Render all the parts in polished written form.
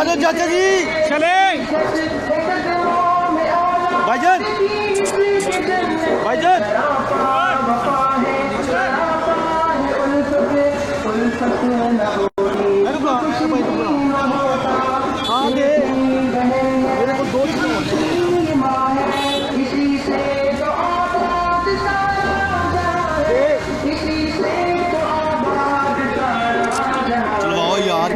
दो चाचा जी, चले भाईजान भाईजान हाँ दे मेरे को दो चीज़ें होती हैं। चलवाओ यार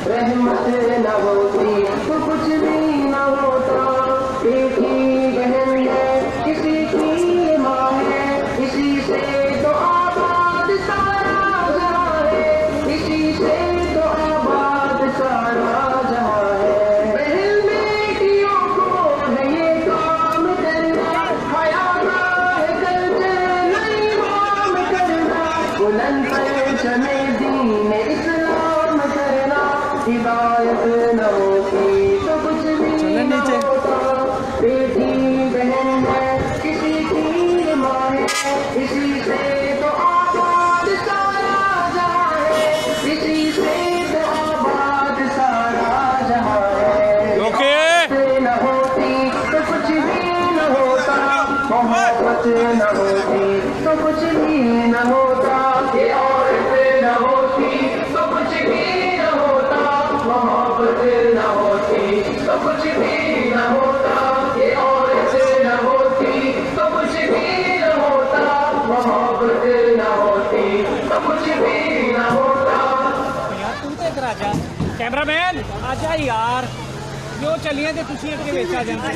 रहमत न होती तो कुछ भी न होता। एक ही बहन है किसी की माँ है, इसी से तो आबाद सारा जहां है, इसी से तो आबाद सारा जहां है। बहन बेटियों को है ये काम करना, हयाना है कल नहीं काम करना, बुलंद परचमे दीन इस्लाम करना। हिदायत न होती तो कुछ भी न होता। बेटी बहन है किसी की माँ है, इसी से तो आबाद सारा जहां है, इसी से तो आबाद सारा जहां है। न होती तो कुछ भी न होता, मोहब्बत न होती तो कुछ भी न होता। ये औरत न होती तो कुछ भी न होता, मोहब्बत न होती तो कुछ भी न होता। ये औरत न होती तो कुछ भी न होता, मोहब्बत न होती तो कुछ भी न होता। यार तू तो इधर आजा, कैमरामैन आजा यार, जो चलिए तो तुसी अगे विच आ जाना।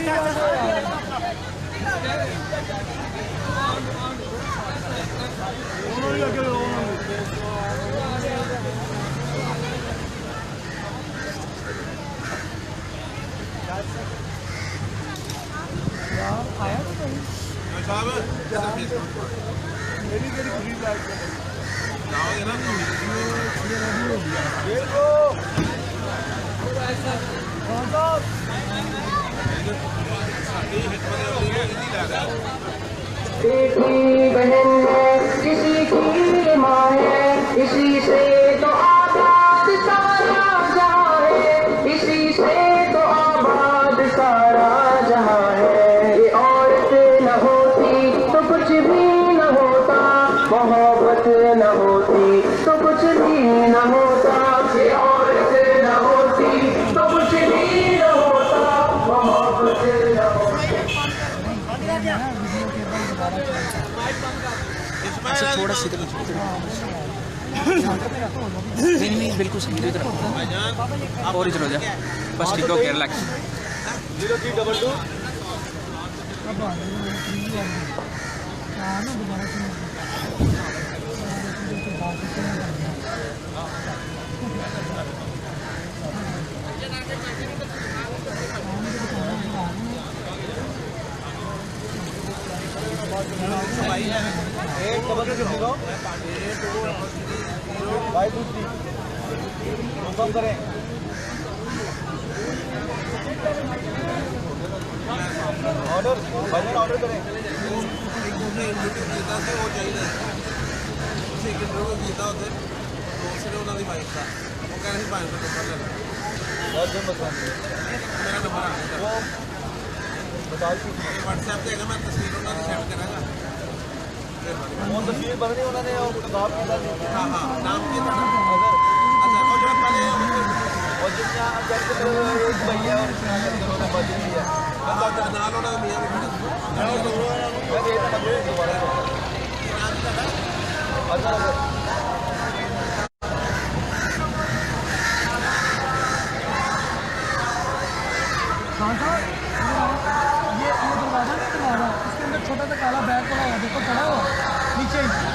बेटी बहन है किसी की माँ है, इसी से तो आबाद सारा जहां है, इसी से तो आबाद सारा जहां है। ये औरत न होती तो कुछ भी न होता, मोहब्बत न होती तो कुछ भी न होता। ये औरत न होती तो कुछ भी न होता, मोहब्बत न होती। थोड़ा सा इधर नहीं बिल्कुल सही इधर और इधर हो जा बस ठीक हो गया रिलैक्स 0322 कम करें ऑर्डर बजट ऑर्डर करें व्हाट्सएप पे मैं तस्वीर सेंड करेगा वो तस्वीर बन रही उन्होंने नाम हाँ हाँ नाम की अच्छा और जो पहले और जितना एक भैया और उन्होंने बजट लिया नाल होना मियां अच्छा खान साहब ये दरवाजा नहीं दरवाजा इसके अंदर छोटा सा काला बैग पड़ा हुआ देखो पड़ा हुआ नीचे ही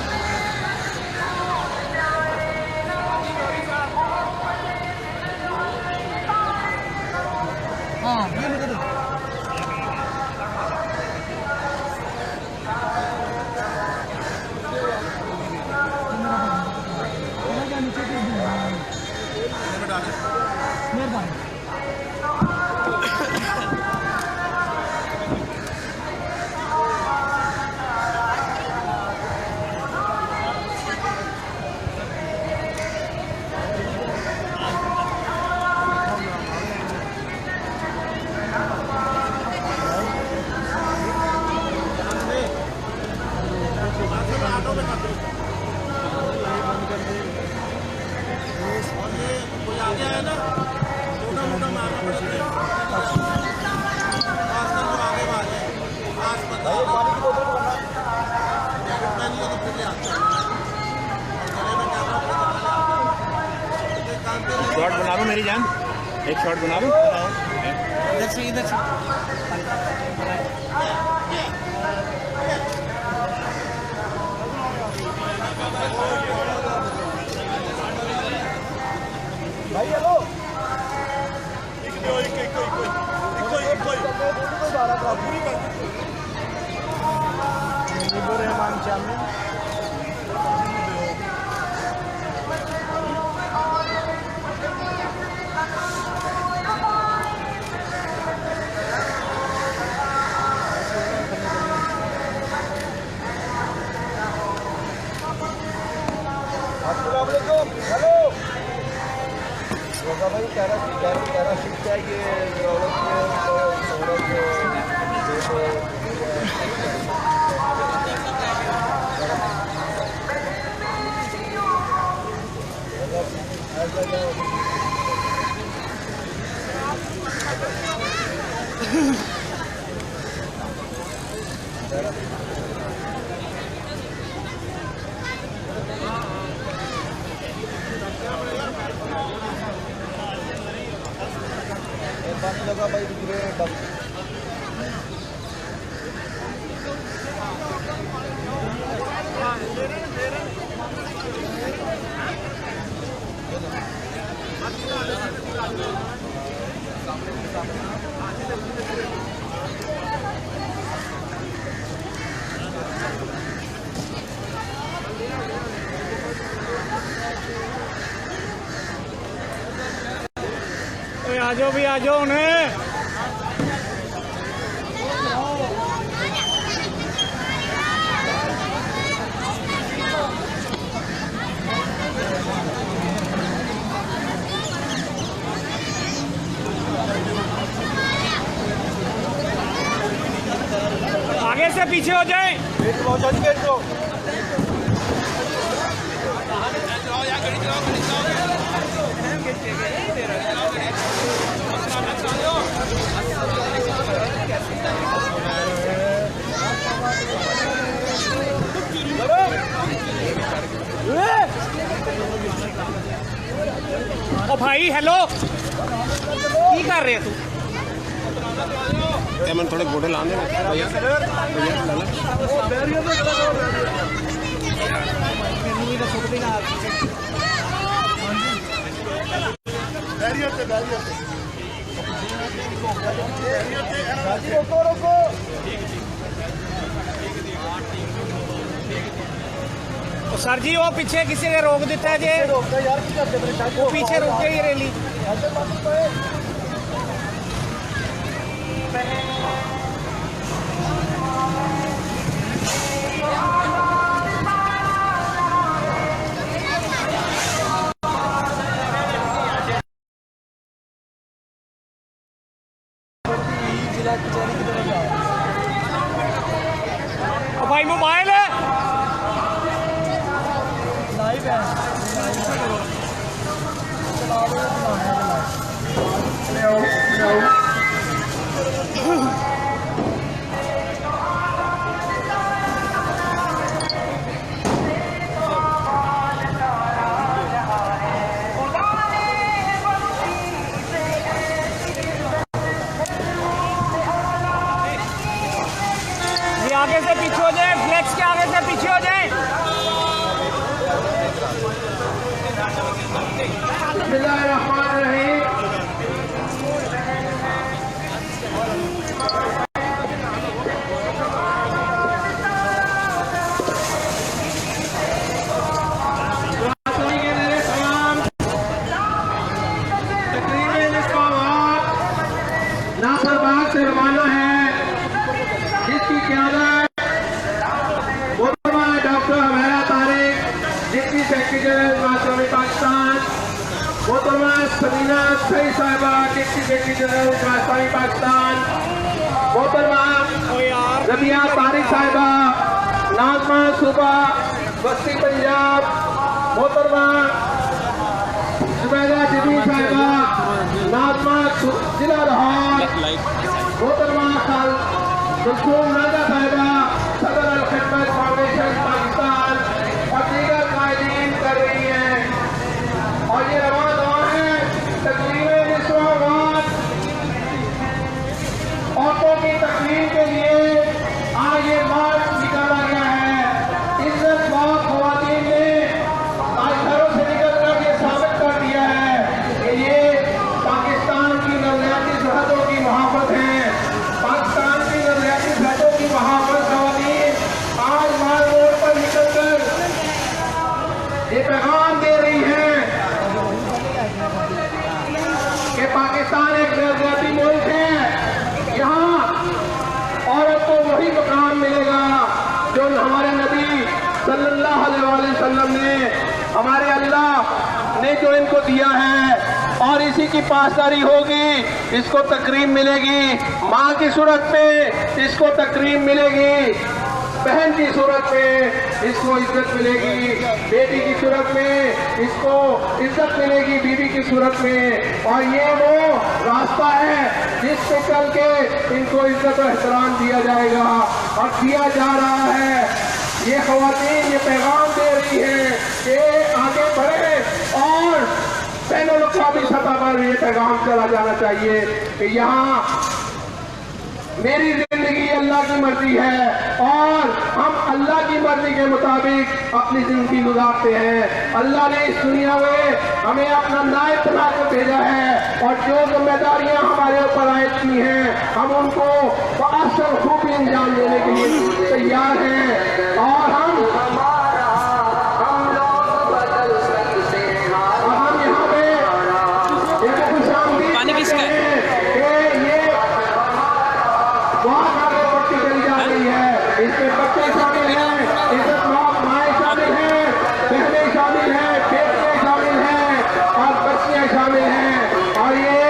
हाँ ये मुझे दो मेहरबानी शॉट बना लूं मेरी जान, एक शॉट बना लूं। इधर से इधर से भाई हेलो रहमान चाल हेलो भाई कैरा शिफ्ट चाहिए बंद लगा भाई दूसरे बंद आ जाओ भी आ जाओ उन्हें आगे से पीछे हो जाए। ओ भाई हेलो की कर रहे तू मैं थोड़े गोडे लाने भैया रोको सर जी वो पीछे किसी ने रोक दिता है जे वो पीछे रुक गई रैली भाई मोबाइल है लाइव है आगे से पीछे हो जाए, फ्लेक्स के आगे से पीछे हो जाए। बिस्मिल्लाहिर्रहमानिर्रहीम। नासिर बाग से रवाना है, जिसकी क़यादत मोहतरमा doctor Humaira Tariq, deputy secretary general Pakistan, मोहतरमा समीना सईद साहिबा, डिप्टी सेक्रेटरी जनरल पाकिस्तान, मोहतरमा रबिया तारिक साहिबा, नाज़मा सूबा बस्ती पंजाब, मोहतरमा जुबैदा जिबी साहिबा, नाज़मा जिला लाहौर, मोहतरमा कुलसूम नाजा साहिबा, सदर अल खिदमत फाउंडेशन पाकिस्तान और दीगर कायदीन कर रही हैं। और ये रवाना दवा है तकरीबन निस्वावात औरतों की तकलीफ के लिए आज ये मार्च निकाला गया है। इज्जत बाग खवातीन ने आज घरों से निकल कर ये साबित कर दिया है कि ये पाकिस्तान की नजरियाती सरहदों की महाफत है। पाकिस्तान की नजरियाती सरहदों की महाफत खवातीन आज माल रोड पर निकल कर ये पैगाम दे रही है कि पाकिस्तान एक नजरियाती मुल्क है। यहाँ औरत को वही मकाम मिलेगा जो हमारे नबी सल्लल्लाहु अलैहि वसल्लम ने, हमारे अल्लाह ने जो इनको दिया है, और इसी की पासदारी होगी। इसको तकरीम मिलेगी, माँ की सूरत में इसको तकरीम मिलेगी, बहन की सूरत में इसको इज्जत मिलेगी, बेटी की सूरत में इसको इज्जत मिलेगी, बीवी की सूरत में। और ये वो रास्ता है जिस पे चल के इनको इज्जत और एहतराम दिया जाएगा और दिया जा रहा है। ये ख़वातीन ये पैगाम दे रही है कि आगे बढ़े और बैनुल-अक़वामी सतह पर ये पैगाम चला जाना चाहिए कि यहाँ मेरी जिंदगी अल्लाह की मर्जी है और हम अल्लाह की मर्जी के मुताबिक अपनी जिंदगी गुजारते हैं। अल्लाह ने इस दुनिया में हमें अपना नायब बनाकर भेजा है और जो जिम्मेदारियां हमारे ऊपर आयद की हैं हम उनको बअहसन खूबी अंजाम देने के लिए तैयार हैं। और हम यहाँ पे एक खुशामदीद पानी किसका है? बहुत आगे बढ़ती चली जा रही है। इसमें बच्चे शामिल हैं, इज्जत माएँ शामिल हैं, बहनें शामिल हैं, बेटियाँ शामिल हैं और बच्चियाँ शामिल हैं। और ये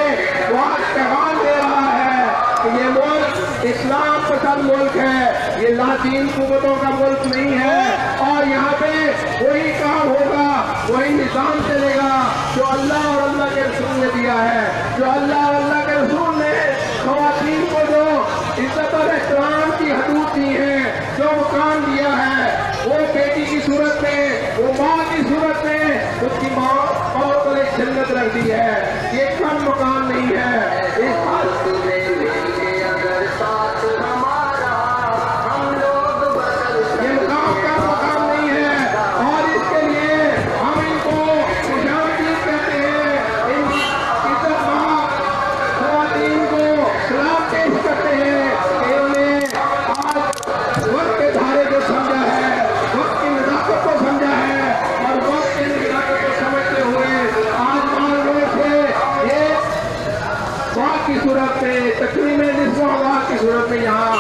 बहुत पैगाम दे रहा है कि ये मुल्क इस्लाम पसंद मुल्क है, ये लातीन कुव्वतों का मुल्क नहीं है। और यहाँ पे वही काम होगा, वही निज़ाम चलेगा जो अल्लाह और अल्लाह के रसूल ने दिया है। जो अल्लाह और अल्लाह के रसूल ने ख़वातीन को जो इज्जत और एहतराम की हदूद दी है, जो मुकाम दिया है, वो बेटी की सूरत में, वो माँ की सूरत में उसकी माँ और को एक जन्नत रख दी है। ये कम मुकाम नहीं है। इस हालत में अगर साथ हमारा हम लोग ये मुकाम का मुकाम नहीं है। और इसके लिए हम इनको खुशामदीद कहते हैं, इन इज्जतमाब ख़वातीन को सलाम पेश करते हैं कि उन्हें आज वक्त के धारे को समझा है, वक्त की नज़ाकत को समझा है और वक्त की नज़ाकत को समझते हुए आज माल रोड से ये बाग की सूरत में तकरीबन निस्वावात की सूरत में यहाँ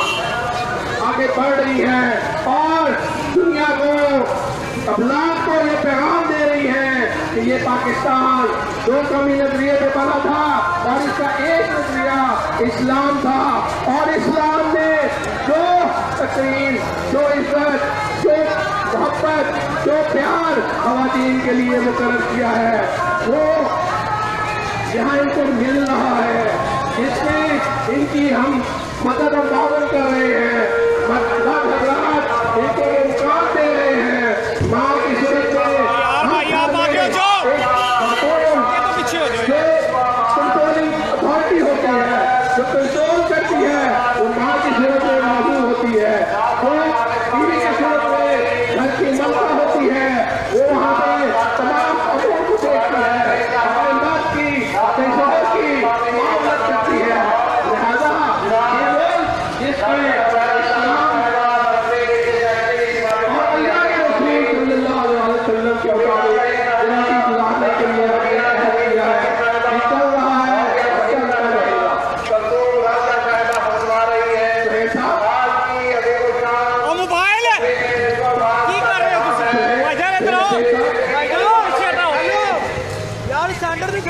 आगे बढ़ रही है और दुनिया को अबलाग को ये पैगाम दे रही है कि ये पाकिस्तान दो कौमी नजरिए पे बना था और इसका एक नजरिया इस्लाम था। और इस्लाम ने जो तकरीम, जो इज्जत, जो मोहब्बत, जो प्यार ख़वातीन के लिए मुकर्रर किया है वो यहाँ इनको मिल रहा है। इसमें इनकी हम मदद और मावन कर रहे हैं, हजरात इनको मुकाम दे रहे हैं। माँ की सूरत में कंट्रोलिंग अथॉरिटी होती है, जो कंट्रोल करती है वो माँ की सूरत में मौजूद होती है। वो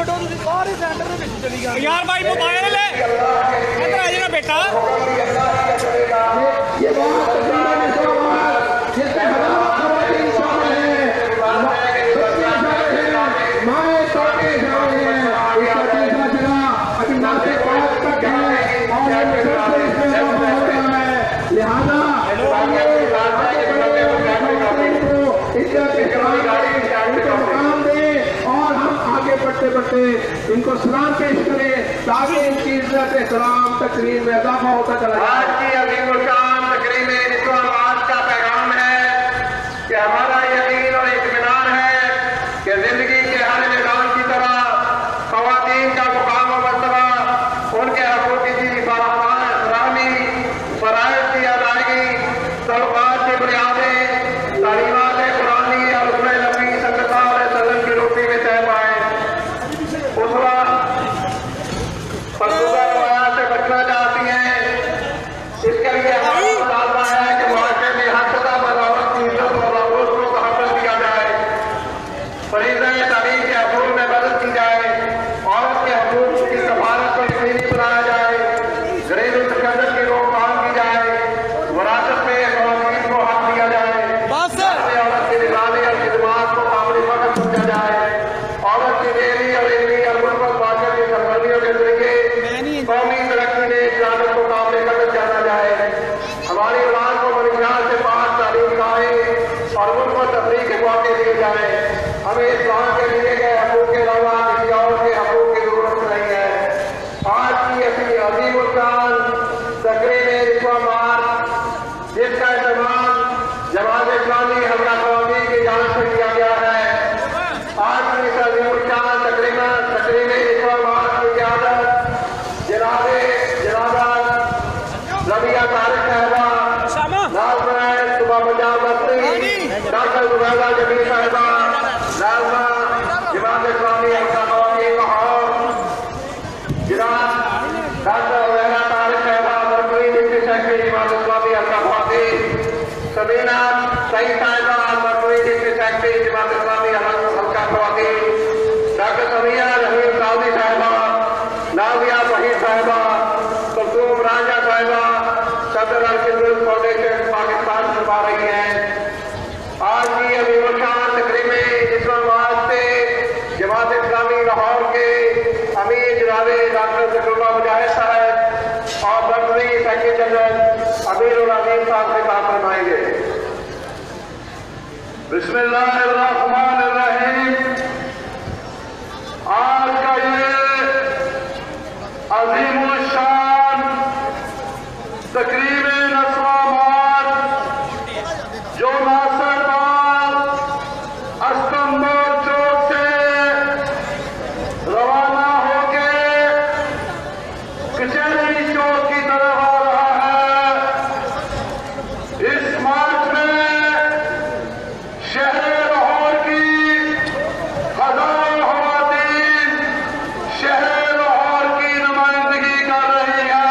ਛੱਡੋ ਤੁਸੀਂ ਸਾਰੇ ਸੈਂਟਰ ਦੇ ਵਿੱਚ ਚਲੀ ਜਾਂਦੇ यार भाई मोबाइल ले इधर आ जाना बेटा ये बहुत तकरीबन जिसमें हजारों खवातीन शामिल हैं, बच्चे शामिल हैं, माएँ तोते शामिल हैं। इसका तीसरा जगह अभिनव से 5 तक है और ये सबसे इसमें इजाफा होता है। लिहाजा इनको मकाम दें और हम आगे बढ़ते बढ़ते इनको सलाम पेश करें ताकि इनकी इज्जत एहतराम तकरीर में इजाफा होता चला जाए। आज की अजीम शान तकरीर में इस्लामाबाद का पैगाम है कि हमारा यकीन और इत्मीनान है कि जिंदगी के हर मैदान की तरह खवातीन का मुकाम और मर्तबा उनके हकूक़ की फराहमी फ़राइज़ की अदायगी तलक़ात की बुनियादें तालीमात कुरानी और रसूल नबी सल्लल्लाहु अलैहि वसल्लम की रोटी में तय पाए उसवा फलसूफा रवायात से बचना चाहती हैं। इसके लिए हमारा मुतालबा है कि माशरे में हर सदा बराबर की इज्जत और आबरूज को तहफ़्फ़ुज़ दिया जाए, फरीज़ा तालीम के हकूक़ में मदद की जाए, औरत के हकूक़ की सफारत को यकीनी बनाया जाए, घरेलू तशद्दुद की रोकथाम की जाए, विरासत में ख़वातीन को हक दिया जाए, औरत की निगरानी और खिदमात को काबिल फ़ख्र समझा जाए, औरत की देरी और इल्मी और गुर्बत वाक़िअत की सरगर्मियों के ज़रिए कौमी तरक्की में इस्लामत को काबिल कदर जाना जाए। हमारी औलाद को मनीषात से पाक तालीम दिलाएं और उनको तफरीक के मौके दिए जाएं। हमें इस्लाम के लिए गए हकूक़ के अलावा किसी और के हकूक़ की ज़रूरत नहीं है। आज की ऐसी अजीम शान तकरीर में इस्लामाबाद जिसका इस्तेमाल जमात इस्लामी हमरा क़वामीन की जान से किया गया है, आज की इस अजीम शान तकरीर में इस्लामाबाद की क़यादत जनाबा रबिया तारिक साहिबा, नाज़रीन सुबह पंजाब मंत्री डॉक्टर जुबैदा जमील साहिबा, नाज़मा जमात इस्लामी हमरा क़वामीन लाहौर, जनाब डॉक्टर जुबैदा तारिक साहिबा, मरकज़ी डिप्टी सेक्रेटरी जमात इस्लामी हमरा क़वामीन, सबीना सईद साहिबा, मरकज़ी डिप्टी सेक्रेटरी जमात इस्लामी हमरा क़वामीन, डॉक्टर समिया रहीम साउदी साहिबा, नाज़िया वहीद साहिबा, कुलसूम राजा साहिबा, सदर अल-किब्रिल फाउंडेशन पाकिस्तान करवा रही हैं। आज की अजीम शान तकरीर में इस्लामाबाद से जमात इस्लामी लाहौर के अमीर जनाब डॉक्टर ज़फ़रुल्लाह मुजाहिद साहब और मरकज़ी सेक्रेटरी जनरल अमीरुल अज़ीम साहब से बात फरमाएंगे। बिस्मिल्लाहिर्रहमानिर्रहीम। आज का ये अज़ीमुश्शान तकरीब नस्वाबाद जो नासरबाग अस्तंबुल चौक से रवाना होके कचहरी चौक की तरफ आ रहा है। इस मार्च में शहर लाहौर की हजारों ख़वातीन शहर लाहौर की नुमाइंदगी कर रही है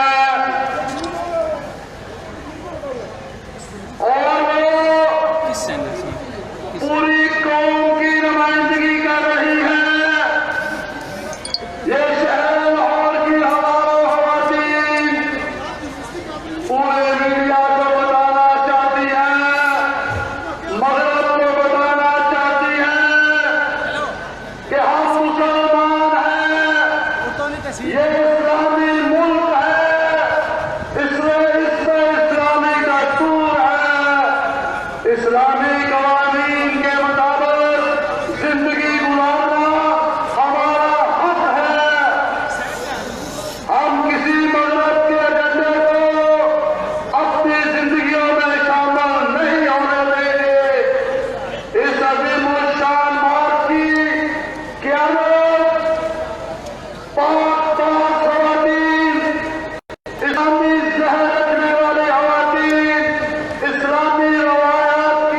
और वो किस चैनल से पूरी कौम की नुमाइंदगी कर रही है। ये शहर लाहौर की हजारों ख़वातीन पूरे मीडिया को बताना चाहती है, मग़रब को बताना चाहती है कि हम मुसलमान हैं, ये इस्लामी मुल्क है, इसमें इस्लामी दस्तूर है, इस्लामी क़वानीन के मुताबिक जिंदगी गुजारना हमारा हक है। हम किसी मज़हब के एजेंडे को अपनी जिंदगियों में शामिल नहीं होने देंगे। इस अज़ीमुश्शान मार्च की क़यादत पाक ख़वातीन, इस्लामी ज़हन रखने वाले ख़वातीन, इस्लामी रवायात की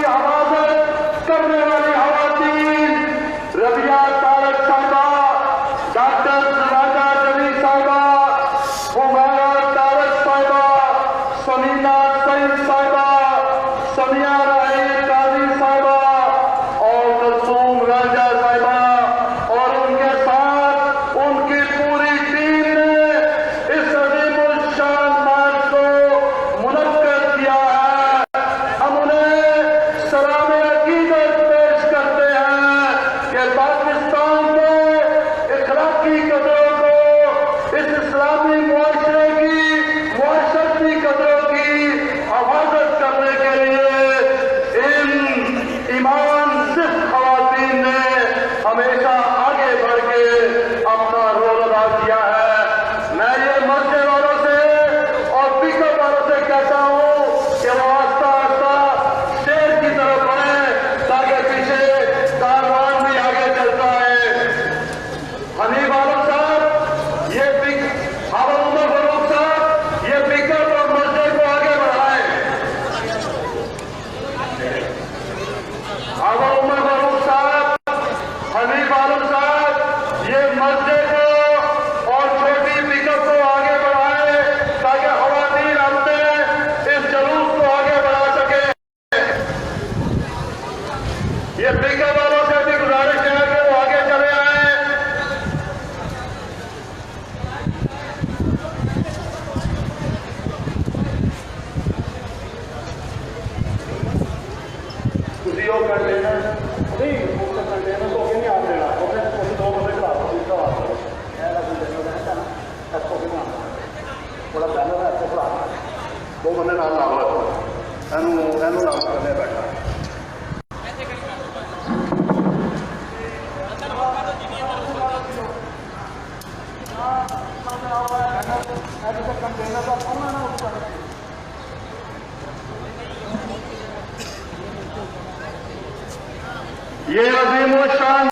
दो बंदे नाल लाओ एनू नाम करने बैठा ये अजीम शान